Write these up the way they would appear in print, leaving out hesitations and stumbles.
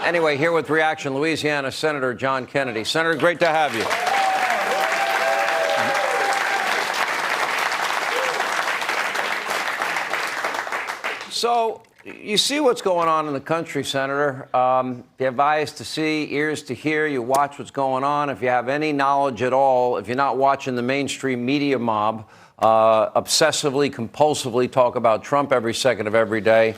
Anyway, here with reaction, Louisiana Senator John Kennedy. Senator, great to have you. So, you see what's going on in the country, Senator. You have eyes to see, ears to hear. You watch what's going on. If you have any knowledge at all, if you're not watching the mainstream media mob obsessively, compulsively talk about Trump every second of every day,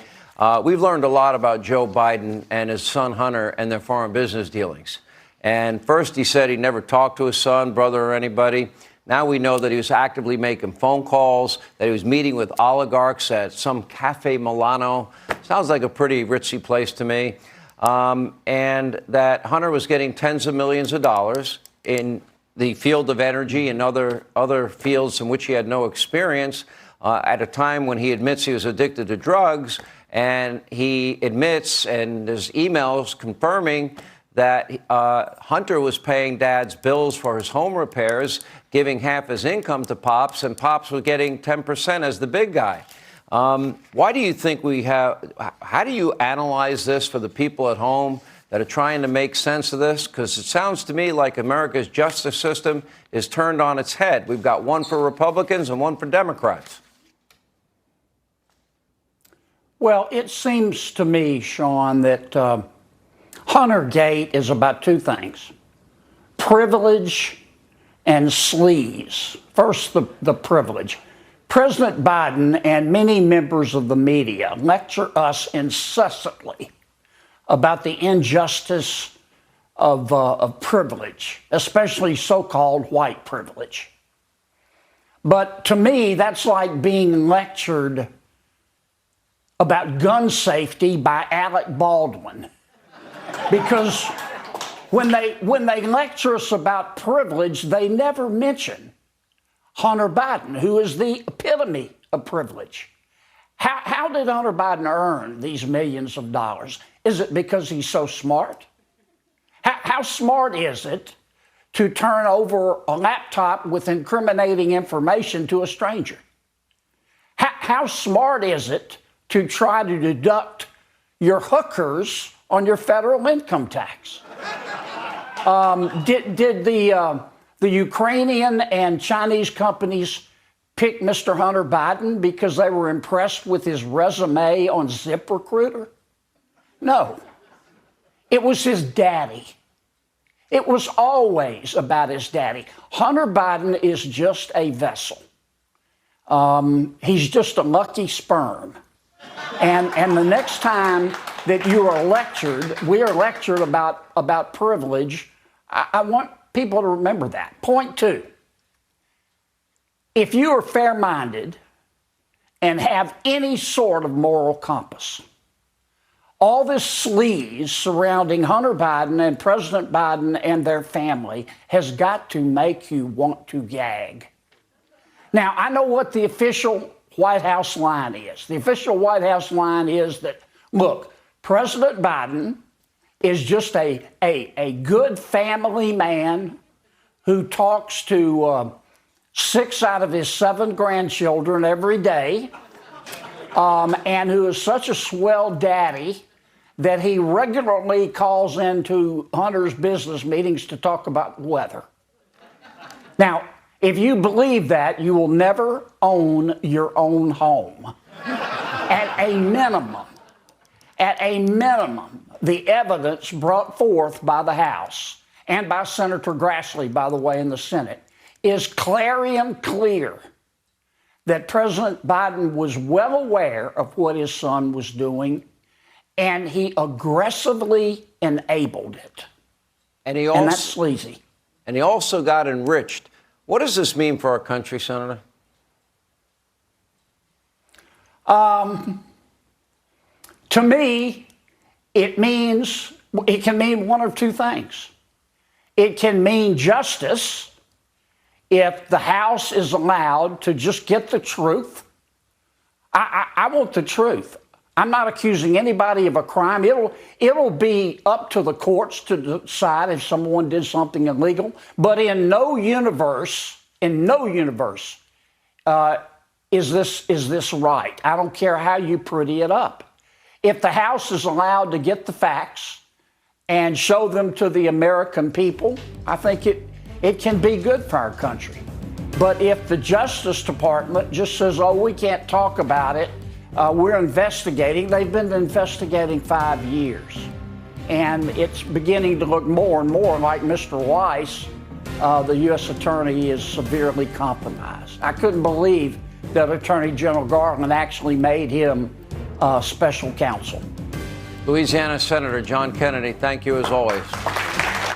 we've learned a lot about Joe Biden and his son Hunter and their foreign business dealings. And first he said he never talked to his son, brother, or anybody. Now we know that he was actively making phone calls, that he was meeting with oligarchs at some Cafe Milano. Sounds like a pretty ritzy place to me. And that Hunter was getting tens of millions of dollars in the field of energy and other fields in which he had no experience at a time when he admits he was addicted to drugs. And he admits, and there's emails confirming that Hunter was paying Dad's bills for his home repairs, giving half his income to Pops, and Pops was getting 10% as the big guy. Why do you think how do you analyze this for the people at home that are trying to make sense of this? Because it sounds to me like America's justice system is turned on its head. We've got one for Republicans and one for Democrats. Well, it seems to me, Sean, that Huntergate is about two things: privilege and sleaze. First, the privilege. President Biden and many members of the media lecture us incessantly about the injustice of privilege, especially so-called white privilege. But to me, that's like being lectured about gun safety by Alec Baldwin. Because when they lecture us about privilege, they never mention Hunter Biden, who is the epitome of privilege. How did Hunter Biden earn these millions of dollars? Is it because he's so smart? How smart is it to turn over a laptop with incriminating information to a stranger? How smart is it to try to deduct your hookers on your federal income tax? Did the Ukrainian and Chinese companies pick Mr. Hunter Biden because they were impressed with his resume on ZipRecruiter? No. It was his daddy. It was always about his daddy. Hunter Biden is just a vessel. He's just a lucky sperm. And the next time that you are lectured, we are lectured about privilege, I want people to remember that. Point two, if you are fair-minded and have any sort of moral compass, all this sleaze surrounding Hunter Biden and President Biden and their family has got to make you want to gag. Now, I know what the official White House line is. The official White House line is that, look, President Biden is just a good family man who talks to 6 out of his 7 grandchildren every day, and who is such a swell daddy that he regularly calls into Hunter's business meetings to talk about weather. Now, if you believe that, you will never own your own home. At a minimum, the evidence brought forth by the House and by Senator Grassley, by the way, in the Senate, is clarion clear that President Biden was well aware of what his son was doing, and he aggressively enabled it. And that's sleazy. And he also got enriched. What does this mean for our country, Senator? To me, it can mean one of two things. It can mean justice if the House is allowed to just get the truth. I want the truth. I'm not accusing anybody of a crime. It'll be up to the courts to decide if someone did something illegal. But in no universe, is this right? I don't care how you pretty it up. If the House is allowed to get the facts and show them to the American people, I think it can be good for our country. But if the Justice Department just says, oh, we can't talk about it, we're investigating, they've been investigating 5 years. And it's beginning to look more and more like Mr. Weiss, the U.S. Attorney, is severely compromised. I couldn't believe that Attorney General Garland actually made him special counsel. Louisiana Senator John Kennedy, thank you as always.